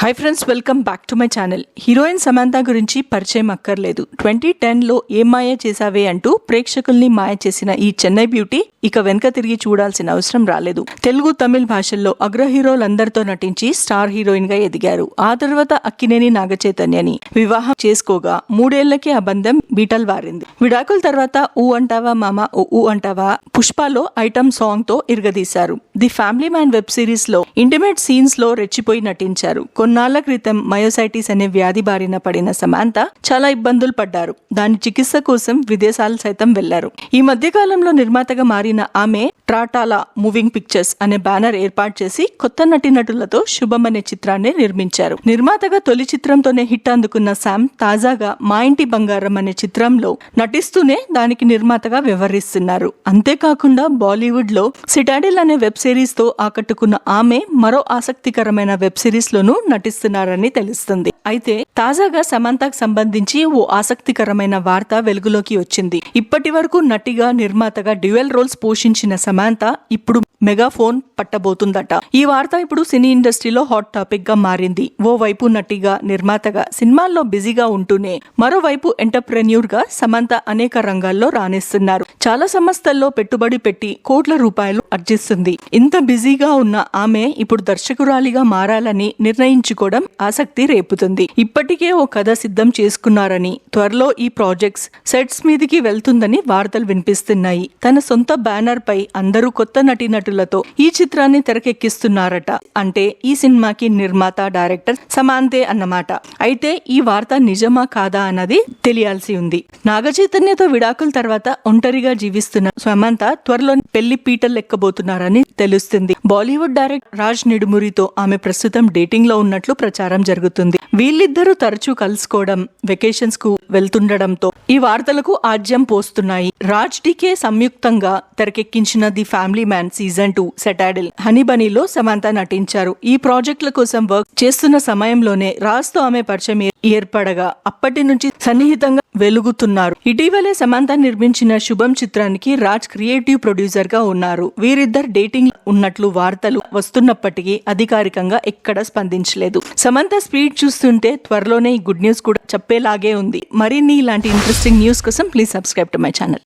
Hi friends, welcome back to my channel. Heroine Samantha గురించి పరిచయం అక్కర్లేదు. 2010లో ఏం మాయ చేసావే అంటూ ప్రేక్షకుల్ని మాయ చేసిన ఈ చెన్నై బ్యూటీ ఇక వెనక తిరిగి చూడాల్సిన అవసరం రాలేదు. తెలుగు, తమిళ భాషల్లో అగ్ర హీరోలందరితో నటించి స్టార్ హీరోయిన్ గా ఎదిగారు. ఆ తర్వాత అక్కినేని నాగచైతన్యని వివాహం చేసుకోగా 3 ఏళ్లకే ఆ బంధం బీటల్ వారింది. విడాకుల తర్వాత ఊ అంటావా మామ ఊ అంటావా పుష్పలో ఐటమ్ సాంగ్ తో ఇరగదీశారు. The family man web series లో ఇంటిమేట్ సీన్స్ లో రెచ్చిపోయి నటించారు. కొన్నాళ్ల క్రితం మయోసైటిస్ అనే వ్యాధి బారిన పడిన సమంత చాలా ఇబ్బందులు పడ్డారు. దాని చికిత్స కోసం విదేశాలు సైతం వెళ్లారు. ఈ మధ్య కాలంలో నిర్మాతగా మారిన ఆమె ట్రాటాలా మూవింగ్ పిక్చర్స్ అనే బ్యానర్ ఏర్పాటు చేసి కొత్త నటీనటులతో శుభం అనే చిత్రాన్ని నిర్మించారు. నిర్మాతగా తొలి చిత్రంతోనే హిట్ అందుకున్న శామ్ తాజాగా మా ఇంటి బంగారం అనే చిత్రంలో నటిస్తూనే దానికి నిర్మాతగా వ్యవహరిస్తున్నారు. అంతేకాకుండా బాలీవుడ్ లో సిటాడెల్ అనే వెబ్ సిరీస్ తో ఆకట్టుకున్న ఆమె మరో ఆసక్తికరమైన వెబ్ సిరీస్ లోనూ నటిస్తున్నారని తెలుస్తుంది. అయితే తాజాగా సమంతకు సంబంధించి ఓ ఆసక్తికరమైన వార్త వెలుగులోకి వచ్చింది. ఇప్పటి వరకు నటిగా, నిర్మాతగా డ్యూయల్ రోల్స్ పోషించిన సమంత ఇప్పుడు మెగాఫోన్ పట్టబోతుందట. ఈ వార్త ఇప్పుడు సినీ ఇండస్ట్రీలో హాట్ టాపిక్ గా మారింది. ఓవైపు నటిగా, నిర్మాతగా సినిమాల్లో బిజీగా ఉంటూనే మరోవైపు ఎంటర్ప్రెన్యూర్ గా సమంత అనేక రంగాల్లో రాణిస్తున్నారు. చాలా సంస్థల్లో పెట్టుబడి పెట్టి కోట్ల రూపాయలు ఆర్జిస్తుంది. ఇంత బిజీగా ఉన్న ఆమె ఇప్పుడు దర్శకురాలిగా మారాలని నిర్ణయించుకోవడం ఆసక్తి రేపుతుంది. ఇప్పటికే ఓ కథ సిద్ధం చేసుకున్నారని, త్వరలో ఈ ప్రాజెక్ట్స్ సెట్స్ మీదికి వెళ్తుందని వార్తలు వినిపిస్తున్నాయి. తన సొంత బ్యానర్ పై అందరూ కొత్త నటీనటులతో ఈ చిత్రాన్ని తెరకెక్కిస్తున్నారట. అంటే ఈ సినిమాకి నిర్మాత, డైరెక్టర్ సమంతే అన్నమాట. అయితే ఈ వార్త నిజమా కాదా అన్నది తెలియాల్సి ఉంది. నాగచైతన్యతో విడాకుల తర్వాత ఒంటరిగా జీవిస్తున్న సమంత త్వరలో పెళ్లి పీటలు ఎక్కబోతున్నారని తెలుస్తుంది. బాలీవుడ్ డైరెక్టర్ రాజ్ నిడుమురితో ఆమె ప్రస్తుతం డేటింగ్ లో ఉన్నట్లు ప్రచారం జరుగుతుంది. వీళ్ళిద్దరూ తరచూ కలుసుకోవడం, వెకేషన్స్ కు వెళ్తుండడంతో ఈ వార్తలకు ఆజ్యం పోస్తున్నాయి. రాజ్ డికే సంయుక్తంగా తెరకెక్కించిన the family man season 2 Citadel, Honey బనీలో సమంత నటించారు. ఈ ప్రాజెక్టుల కోసం వర్క్ చేస్తున్న సమయంలోనే రాజ్ తో ఆమె పరిచయం ఏర్పడగా అప్పటి నుంచి సన్నిహితంగా వెలుగుతున్నారు. ఇటీవలే సమంత నిర్మించిన శుభం చిత్రానికి రాజ్ క్రియేటివ్ ప్రొడ్యూసర్ గా ఉన్నారు. వీరిద్దరు డేటింగ్ ఉన్నట్లు వార్తలు వస్తున్నప్పటికీ అధికారికంగా ఎక్కడ స్పందించలేదు. సమంత స్పీడ్ చూస్తుంటే త్వరలోనే ఈ గుడ్ న్యూస్ కూడా చెప్పేలాగే ఉంది. మరిన్ని ఇలాంటి ఇంట్రెస్టింగ్ న్యూస్ కోసం please subscribe to my channel.